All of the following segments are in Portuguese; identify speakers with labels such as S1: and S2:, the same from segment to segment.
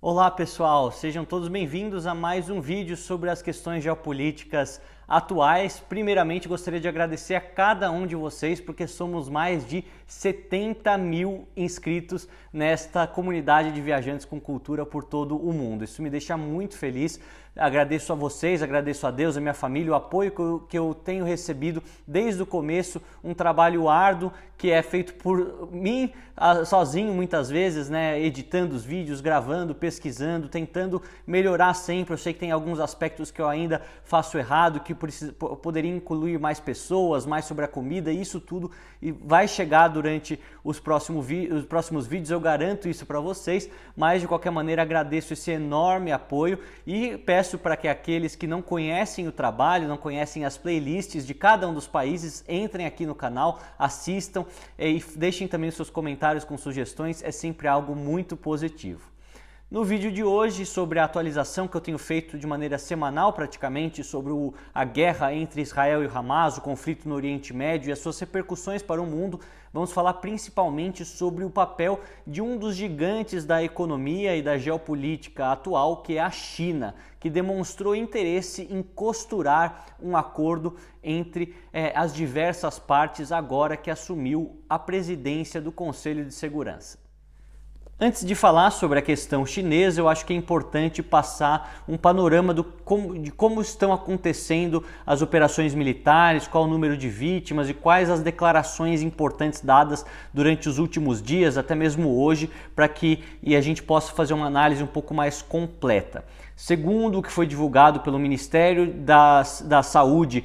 S1: Olá pessoal, sejam todos bem-vindos a mais um vídeo sobre as questões geopolíticas atuais. Primeiramente gostaria de agradecer a cada um de vocês porque somos mais de 70 mil inscritos nesta comunidade de viajantes com cultura por todo o mundo. Isso me deixa muito feliz. Agradeço a vocês, agradeço a Deus, a minha família, o apoio que eu tenho recebido desde o começo, um trabalho árduo que é feito por mim sozinho muitas vezes, né, editando os vídeos, gravando, pesquisando, tentando melhorar sempre. Eu sei que tem alguns aspectos que eu ainda faço errado, que poderia incluir mais pessoas, mais sobre a comida, isso tudo e vai chegar durante os próximos vídeos, eu garanto isso para vocês, mas de qualquer maneira agradeço esse enorme apoio e peço para que aqueles que não conhecem o trabalho, não conhecem as playlists de cada um dos países, entrem aqui no canal, assistam e deixem também os seus comentários com sugestões, é sempre algo muito positivo. No vídeo de hoje, sobre a atualização que eu tenho feito de maneira semanal praticamente sobre a guerra entre Israel e Hamas, o conflito no Oriente Médio e as suas repercussões para o mundo, vamos falar principalmente sobre o papel de um dos gigantes da economia e da geopolítica atual, que é a China, que demonstrou interesse em costurar um acordo entre as diversas partes agora que assumiu a presidência do Conselho de Segurança. Antes de falar sobre a questão chinesa, eu acho que é importante passar um panorama de como estão acontecendo as operações militares, qual o número de vítimas e quais as declarações importantes dadas durante os últimos dias, até mesmo hoje, para que a gente possa fazer uma análise um pouco mais completa. Segundo o que foi divulgado pelo Ministério da Saúde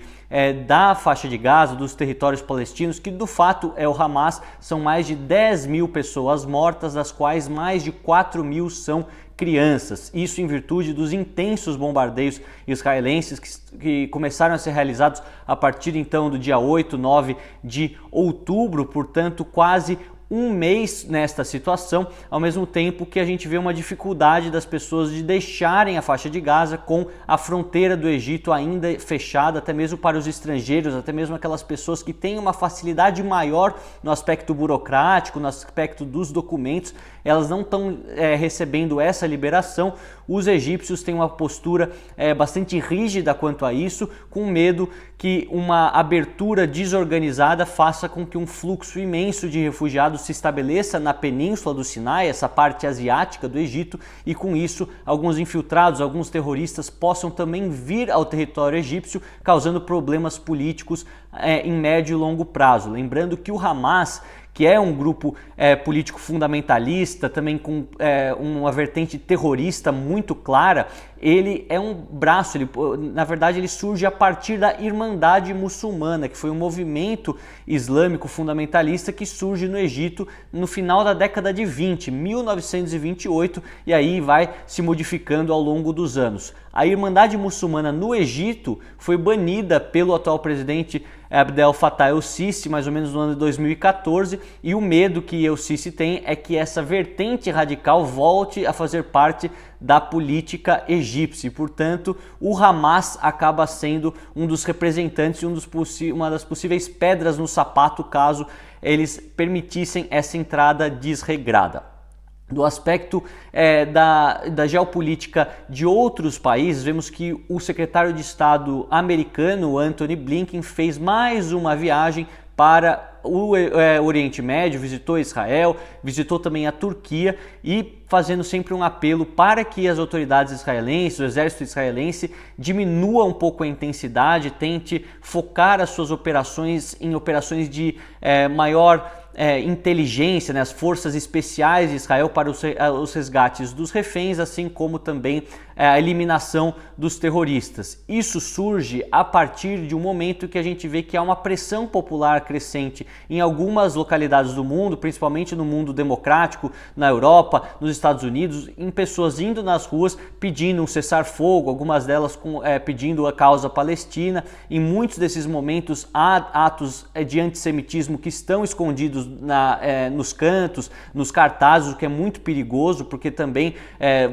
S1: da faixa de Gaza, dos territórios palestinos, que do fato é o Hamas, são mais de 10 mil pessoas mortas, das quais mais de 4 mil são crianças. Isso em virtude dos intensos bombardeios israelenses que começaram a ser realizados a partir então do dia 8, 9 de outubro, portanto quase um mês nesta situação, ao mesmo tempo que a gente vê uma dificuldade das pessoas de deixarem a faixa de Gaza com a fronteira do Egito ainda fechada, até mesmo para os estrangeiros, até mesmo aquelas pessoas que têm uma facilidade maior no aspecto burocrático, no aspecto dos documentos, elas não estão recebendo essa liberação. Os egípcios têm uma postura bastante rígida quanto a isso, com medo que uma abertura desorganizada faça com que um fluxo imenso de refugiados se estabeleça na península do Sinai, essa parte asiática do Egito, e com isso alguns infiltrados, alguns terroristas possam também vir ao território egípcio, causando problemas políticos em médio e longo prazo. Lembrando que o Hamas, que é um grupo político fundamentalista, também com uma vertente terrorista muito clara, ele é um braço, na verdade ele surge a partir da Irmandade Muçulmana, que foi um movimento islâmico fundamentalista que surge no Egito no final da década de 1928, e aí vai se modificando ao longo dos anos. A Irmandade Muçulmana no Egito foi banida pelo atual presidente Abdel Fattah el-Sisi, mais ou menos no ano de 2014, e o medo que el-Sisi tem é que essa vertente radical volte a fazer parte da política egípcia. E, portanto, o Hamas acaba sendo um dos representantes e uma das possíveis pedras no sapato caso eles permitissem essa entrada desregrada. Do aspecto da geopolítica de outros países, vemos que o secretário de Estado americano, Antony Blinken, fez mais uma viagem para o Oriente Médio, visitou Israel, visitou também a Turquia e fazendo sempre um apelo para que as autoridades israelenses, o exército israelense, diminua um pouco a intensidade, tente focar as suas operações em operações de maior inteligência, né, as forças especiais de Israel para os resgates dos reféns, assim como também a eliminação dos terroristas. Isso surge a partir de um momento que a gente vê que há uma pressão popular crescente em algumas localidades do mundo, principalmente no mundo democrático, na Europa, nos Estados Unidos, em pessoas indo nas ruas pedindo um cessar-fogo, algumas delas pedindo a causa palestina. Em muitos desses momentos há atos de antissemitismo que estão escondidos escondidos nos cantos, nos cartazes, o que é muito perigoso, porque também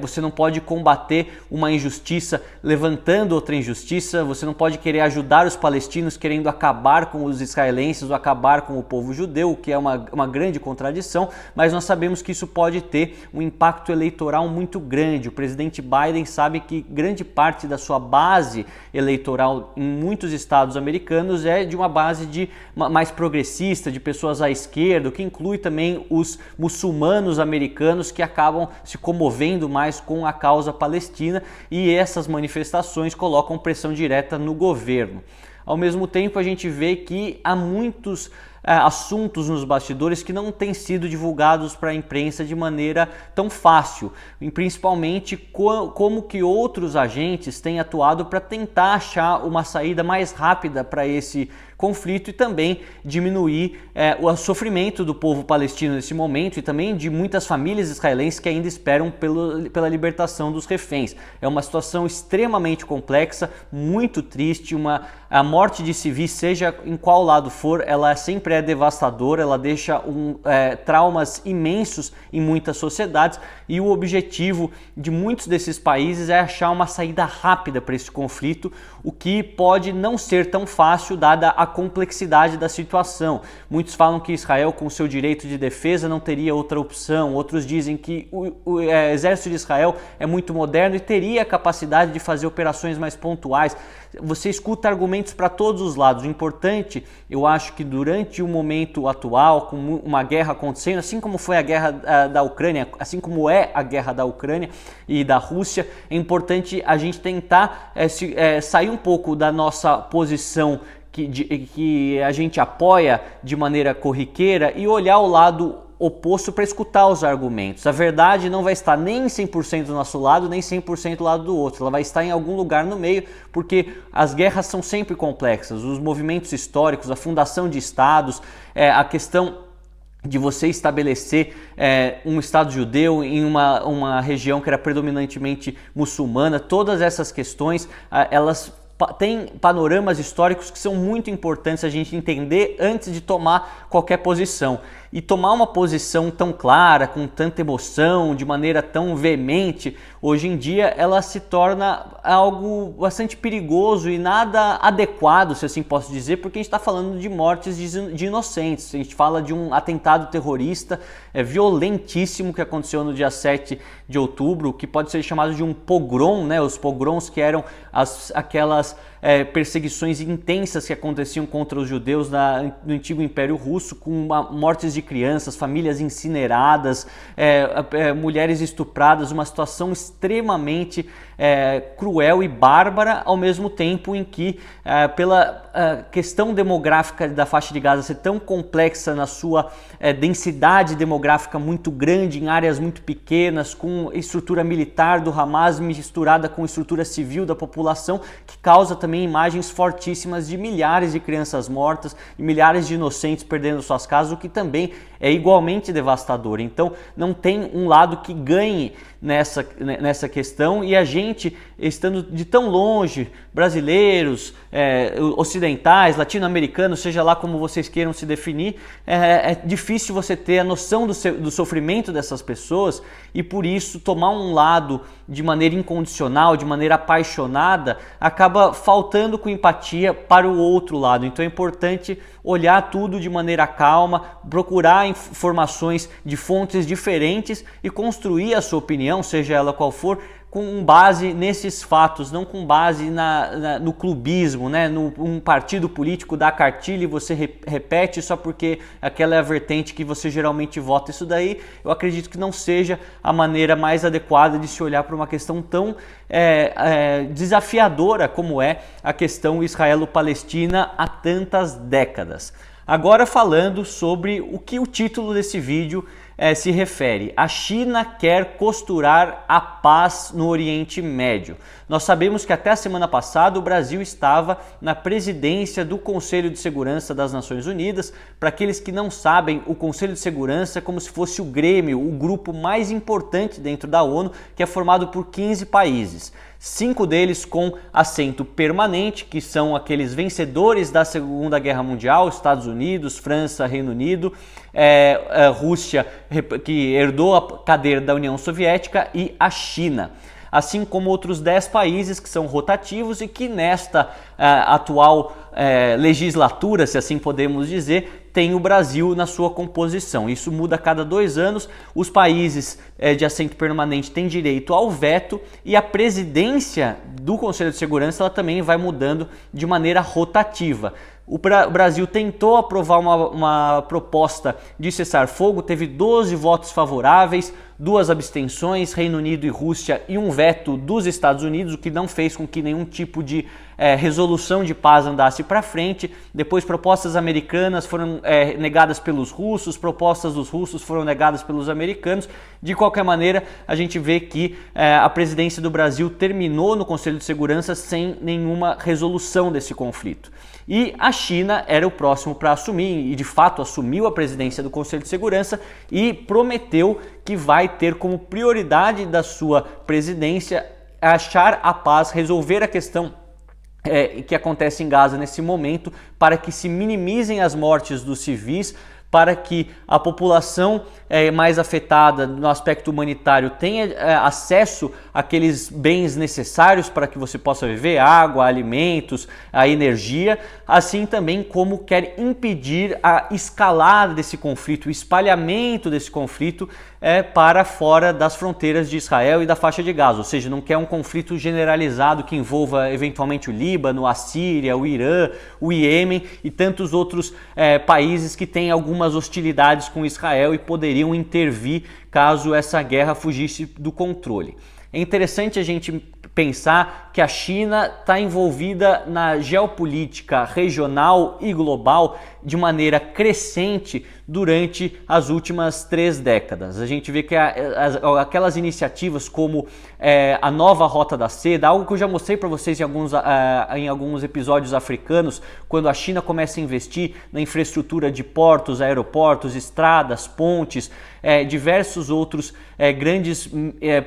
S1: você não pode combater uma injustiça levantando outra injustiça, você não pode querer ajudar os palestinos querendo acabar com os israelenses ou acabar com o povo judeu, o que é uma grande contradição, mas nós sabemos que isso pode ter um impacto eleitoral muito grande. O presidente Biden sabe que grande parte da sua base eleitoral em muitos estados americanos é de uma base mais progressista, de pessoas à esquerda, o que inclui também os muçulmanos americanos que acabam se comovendo mais com a causa palestina, e essas manifestações colocam pressão direta no governo. Ao mesmo tempo, a gente vê que há muitos assuntos nos bastidores que não têm sido divulgados para a imprensa de maneira tão fácil, e principalmente como que outros agentes têm atuado para tentar achar uma saída mais rápida para esse conflito e também diminuir o sofrimento do povo palestino nesse momento e também de muitas famílias israelenses que ainda esperam pela libertação dos reféns. É uma situação extremamente complexa, muito triste. A morte de civis, seja em qual lado for, ela sempre é devastadora, ela deixa traumas imensos em muitas sociedades, e o objetivo de muitos desses países é achar uma saída rápida para esse conflito, o que pode não ser tão fácil dada a complexidade da situação. Muitos falam que Israel, com seu direito de defesa, não teria outra opção. Outros dizem que o exército de Israel é muito moderno e teria a capacidade de fazer operações mais pontuais. Você escuta argumentos para todos os lados. O importante, eu acho que durante o momento atual, com uma guerra acontecendo, assim como foi a guerra da Ucrânia, assim como é a guerra da Ucrânia e da Rússia, é importante a gente tentar sair um pouco da nossa posição que a gente apoia de maneira corriqueira e olhar o lado oposto para escutar os argumentos. A verdade não vai estar nem 100% do nosso lado, nem 100% do lado do outro. Ela vai estar em algum lugar no meio, porque as guerras são sempre complexas. Os movimentos históricos, a fundação de estados, a questão de você estabelecer um Estado judeu em uma região que era predominantemente muçulmana, todas essas questões, elas tem panoramas históricos que são muito importantes a gente entender antes de tomar qualquer posição. E tomar uma posição tão clara, com tanta emoção, de maneira tão veemente, hoje em dia ela se torna algo bastante perigoso e nada adequado, se assim posso dizer, porque a gente está falando de mortes de inocentes. A gente fala de um atentado terrorista violentíssimo que aconteceu no dia 7 de outubro, que pode ser chamado de um pogrom, né? Os pogroms que eram aquelas perseguições intensas que aconteciam contra os judeus no antigo Império Russo, com mortes de crianças, famílias incineradas, mulheres estupradas, uma situação extremamente cruel e bárbara, ao mesmo tempo em que, pela questão demográfica da faixa de Gaza ser tão complexa na sua densidade demográfica muito grande, em áreas muito pequenas, com estrutura militar do Hamas misturada com estrutura civil da população, que causa também imagens fortíssimas de milhares de crianças mortas e milhares de inocentes perdendo suas casas, o que também é igualmente devastador. Então não tem um lado que ganhe nessa questão, e a gente, estando de tão longe, brasileiros, ocidentais, latino-americanos, seja lá como vocês queiram se definir, é difícil você ter a noção do sofrimento dessas pessoas, e por isso tomar um lado de maneira incondicional, de maneira apaixonada, acaba faltando com empatia para o outro lado. Então é importante olhar tudo de maneira calma, procurar informações de fontes diferentes e construir a sua opinião, seja ela qual for, com base nesses fatos, não com base no clubismo, né? Um partido político dá cartilha e você repete só porque aquela é a vertente que você geralmente vota. Isso daí eu acredito que não seja a maneira mais adequada de se olhar para uma questão tão desafiadora como é a questão israelo-palestina há tantas décadas. Agora falando sobre o que o título desse vídeo se refere. A China quer costurar a paz no Oriente Médio. Nós sabemos que até a semana passada o Brasil estava na presidência do Conselho de Segurança das Nações Unidas. Para aqueles que não sabem, o Conselho de Segurança é como se fosse o Grêmio, o grupo mais importante dentro da ONU, que é formado por 15 países. 5 deles com assento permanente, que são aqueles vencedores da Segunda Guerra Mundial: Estados Unidos, França, Reino Unido, Rússia, que herdou a cadeira da União Soviética, e a China. Assim como outros 10 países que são rotativos e que nesta atual legislatura, se assim podemos dizer, tem o Brasil na sua composição. Isso muda a cada 2 anos. Os países de assento permanente têm direito ao veto e a presidência do Conselho de Segurança ela também vai mudando de maneira rotativa. O Brasil tentou aprovar uma proposta de cessar-fogo, teve 12 votos favoráveis, 2 abstenções, Reino Unido e Rússia, e um veto dos Estados Unidos, o que não fez com que nenhum tipo de resolução de paz andasse para frente. Depois, propostas americanas foram negadas pelos russos, propostas dos russos foram negadas pelos americanos. De qualquer maneira, a gente vê que a presidência do Brasil terminou no Conselho de Segurança sem nenhuma resolução desse conflito. E a China era o próximo para assumir, e de fato assumiu a presidência do Conselho de Segurança e prometeu que vai ter como prioridade da sua presidência achar a paz, resolver a questão que acontece em Gaza nesse momento, para que se minimizem as mortes dos civis, para que a população mais afetada no aspecto humanitário tenha acesso àqueles bens necessários para que você possa viver: água, alimentos, a energia, assim também como quer impedir a escalada desse conflito, o espalhamento desse conflito para fora das fronteiras de Israel e da faixa de Gaza, ou seja, não quer um conflito generalizado que envolva eventualmente o Líbano, a Síria, o Irã, o Iêmen e tantos outros países que têm algumas hostilidades com Israel e poderiam intervir caso essa guerra fugisse do controle. É interessante a gente pensar que a China está envolvida na geopolítica regional e global de maneira crescente durante as últimas 3 décadas. A gente vê que aquelas iniciativas como a nova Rota da Seda, algo que eu já mostrei para vocês em alguns episódios africanos, quando a China começa a investir na infraestrutura de portos, aeroportos, estradas, pontes, diversos outros grandes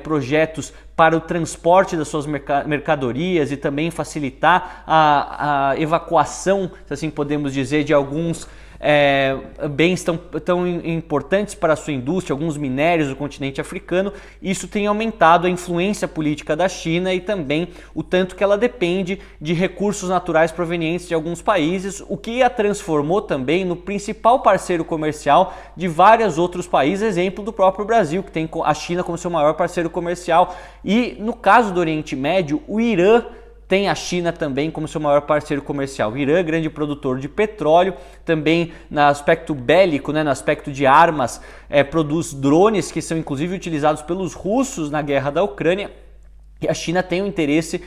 S1: projetos para o transporte das suas mercadorias e também facilitar a evacuação, se assim podemos dizer, de alguns bens tão importantes para a sua indústria, alguns minérios do continente africano. Isso tem aumentado a influência política da China e também o tanto que ela depende de recursos naturais provenientes de alguns países, o que a transformou também no principal parceiro comercial de vários outros países, exemplo do próprio Brasil, que tem a China como seu maior parceiro comercial. E no caso do Oriente Médio, o Irã tem a China também como seu maior parceiro comercial. O Irã, grande produtor de petróleo, também no aspecto bélico, no aspecto de armas, produz drones que são inclusive utilizados pelos russos na guerra da Ucrânia. E a China tem um interesse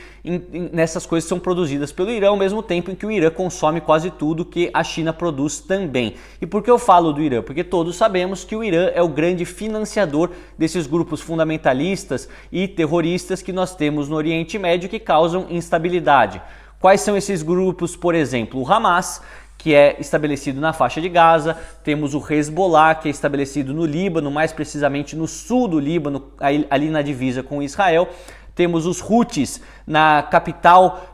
S1: nessas coisas que são produzidas pelo Irã, ao mesmo tempo em que o Irã consome quase tudo que a China produz também. E por que eu falo do Irã? Porque todos sabemos que o Irã é o grande financiador desses grupos fundamentalistas e terroristas que nós temos no Oriente Médio que causam instabilidade. Quais são esses grupos? Por exemplo, o Hamas, que é estabelecido na faixa de Gaza, temos o Hezbollah, que é estabelecido no Líbano, mais precisamente no sul do Líbano, ali na divisa com Israel. Temos os Houthis na capital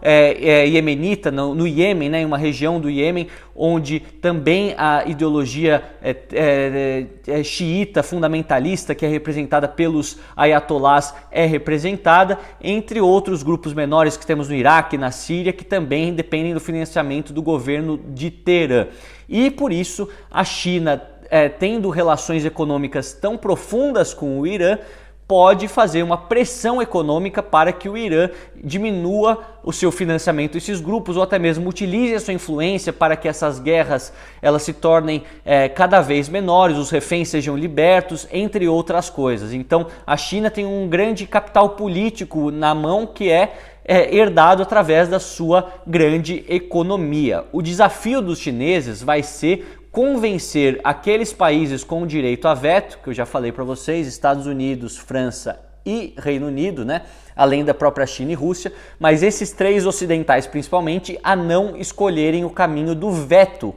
S1: iemenita, no Iêmen, em uma região do Iêmen, onde também a ideologia xiita fundamentalista, que é representada pelos ayatolás, é representada, entre outros grupos menores que temos no Iraque, na Síria, que também dependem do financiamento do governo de Teherã. E por isso a China, tendo relações econômicas tão profundas com o Irã, pode fazer uma pressão econômica para que o Irã diminua o seu financiamento a esses grupos, ou até mesmo utilize a sua influência para que essas guerras elas se tornem cada vez menores, os reféns sejam libertos, entre outras coisas. Então a China tem um grande capital político na mão que é herdado através da sua grande economia. O desafio dos chineses vai ser convencer aqueles países com direito a veto, que eu já falei para vocês, Estados Unidos, França e Reino Unido, além da própria China e Rússia, mas esses 3 ocidentais principalmente, a não escolherem o caminho do veto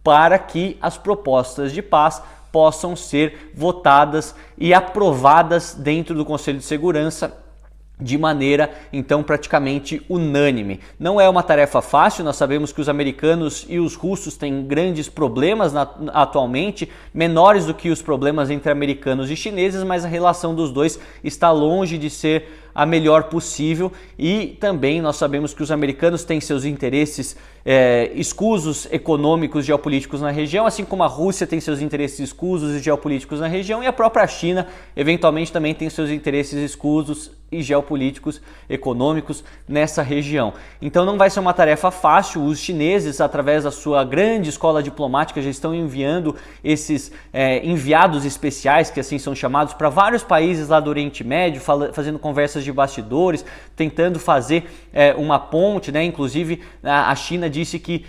S1: para que as propostas de paz possam ser votadas e aprovadas dentro do Conselho de Segurança de maneira, então, praticamente unânime. Não é uma tarefa fácil, nós sabemos que os americanos e os russos têm grandes problemas atualmente, menores do que os problemas entre americanos e chineses, mas a relação dos dois está longe de ser a melhor possível, e também nós sabemos que os americanos têm seus interesses escusos econômicos, geopolíticos na região, assim como a Rússia tem seus interesses escusos e geopolíticos na região, e a própria China eventualmente também tem seus interesses escusos e geopolíticos econômicos nessa região. Então não vai ser uma tarefa fácil. Os chineses, através da sua grande escola diplomática, já estão enviando esses enviados especiais, que assim são chamados, para vários países lá do Oriente Médio, fazendo conversas de bastidores, tentando fazer uma ponte, né? Inclusive a China disse que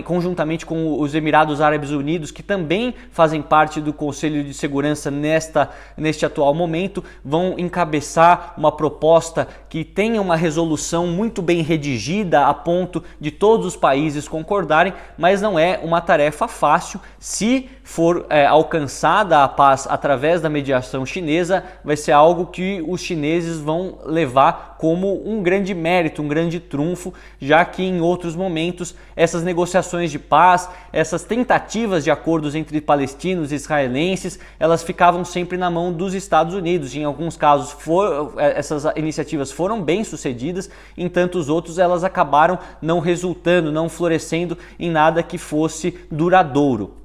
S1: conjuntamente com os Emirados Árabes Unidos, que também fazem parte do Conselho de Segurança neste atual momento, vão encabeçar uma proposta que tenha uma resolução muito bem redigida a ponto de todos os países concordarem, mas não é uma tarefa fácil. Se for alcançada a paz através da mediação chinesa, vai ser algo que os chineses vão levar como um grande mérito, um grande trunfo, já que em outros momentos essas negociações de paz, essas tentativas de acordos entre palestinos e israelenses, elas ficavam sempre na mão dos Estados Unidos. Em alguns casos essas iniciativas foram bem sucedidas, em tantos outros elas acabaram não resultando, não florescendo em nada que fosse duradouro.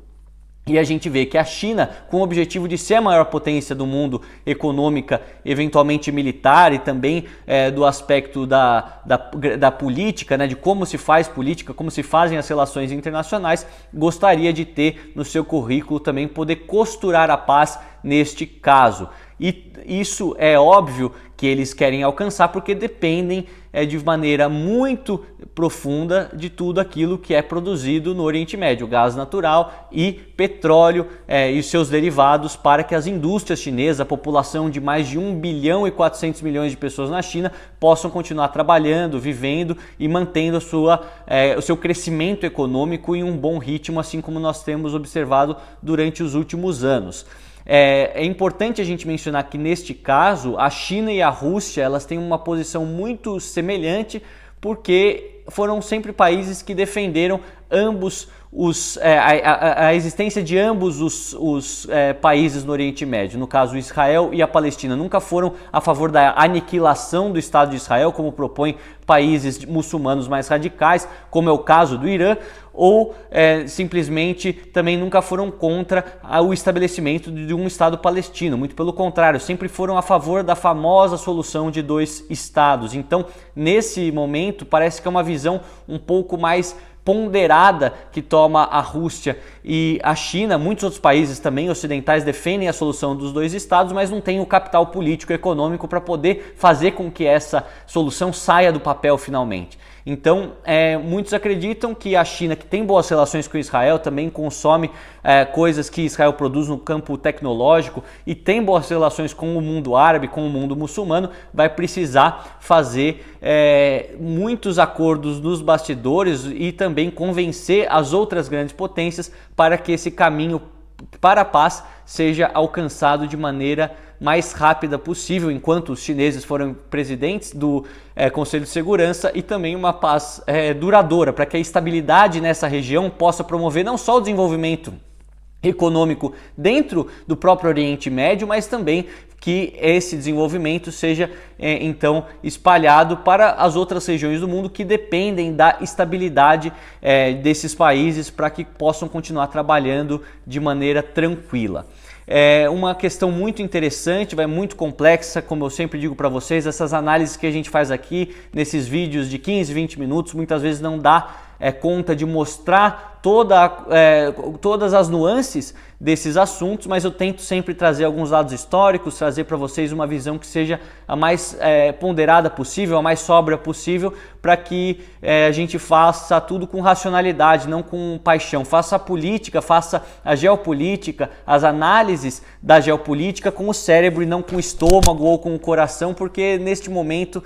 S1: E a gente vê que a China, com o objetivo de ser a maior potência do mundo econômica, eventualmente militar, e também do aspecto da política, né, de como se faz política, como se fazem as relações internacionais, gostaria de ter no seu currículo também poder costurar a paz neste caso. E isso é óbvio que eles querem alcançar porque dependem de maneira muito profunda de tudo aquilo que é produzido no Oriente Médio, gás natural e petróleo e seus derivados, para que as indústrias chinesas, a população de mais de 1 bilhão e 400 milhões de pessoas na China, possam continuar trabalhando, vivendo e mantendo o seu crescimento econômico em um bom ritmo, assim como nós temos observado durante os últimos anos. É importante a gente mencionar que neste caso a China e a Rússia, elas têm uma posição muito semelhante, porque foram sempre países que defenderam ambos a existência de ambos os países no Oriente Médio. No caso, Israel e a Palestina nunca foram a favor da aniquilação do Estado de Israel, como propõem países muçulmanos mais radicais, como é o caso do Irã, ou simplesmente também nunca foram contra o estabelecimento de um Estado palestino. Muito pelo contrário, sempre foram a favor da famosa solução de 2 estados. Então, nesse momento, parece que é uma visão um pouco mais ponderada que toma a Rússia e a China. Muitos outros países também ocidentais defendem a solução dos 2 estados, mas não têm o capital político e econômico para poder fazer com que essa solução saia do papel finalmente. Então, muitos acreditam que a China, que tem boas relações com Israel, também consome coisas que Israel produz no campo tecnológico e tem boas relações com o mundo árabe, com o mundo muçulmano, vai precisar fazer muitos acordos nos bastidores e também convencer as outras grandes potências para que esse caminho para a paz seja alcançado de maneira mais rápida possível, enquanto os chineses foram presidentes do Conselho de Segurança, e também uma paz duradoura, para que a estabilidade nessa região possa promover não só o desenvolvimento econômico dentro do próprio Oriente Médio, mas também que esse desenvolvimento seja então espalhado para as outras regiões do mundo que dependem da estabilidade desses países, para que possam continuar trabalhando de maneira tranquila. É uma questão muito interessante, muito complexa, como eu sempre digo para vocês. Essas análises que a gente faz aqui nesses vídeos de 15, 20 minutos, muitas vezes não dá conta de mostrar todas as nuances desses assuntos, mas eu tento sempre trazer alguns dados históricos, trazer para vocês uma visão que seja a mais ponderada possível, a mais sóbria possível, para que a gente faça tudo com racionalidade, não com paixão. Faça a política, faça a geopolítica, as análises da geopolítica com o cérebro e não com o estômago ou com o coração, porque neste momento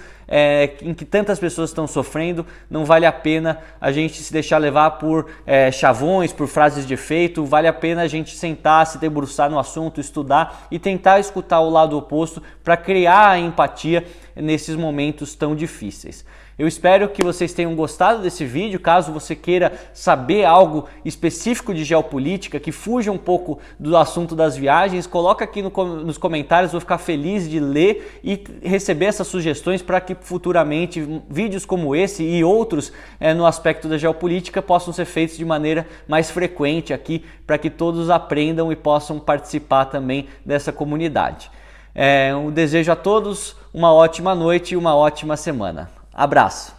S1: em que tantas pessoas estão sofrendo, não vale a pena a gente se deixar levar por chavões, por frases de efeito. Vale a pena a gente sentar, se debruçar no assunto, estudar e tentar escutar o lado oposto para criar a empatia nesses momentos tão difíceis. Eu espero que vocês tenham gostado desse vídeo. Caso você queira saber algo específico de geopolítica, que fuja um pouco do assunto das viagens, coloca aqui nos comentários, vou ficar feliz de ler e receber essas sugestões para que futuramente vídeos como esse e outros no aspecto da geopolítica possam ser feitos de maneira mais frequente aqui, para que todos aprendam e possam participar também dessa comunidade. Eu desejo a todos uma ótima noite e uma ótima semana. Abraço!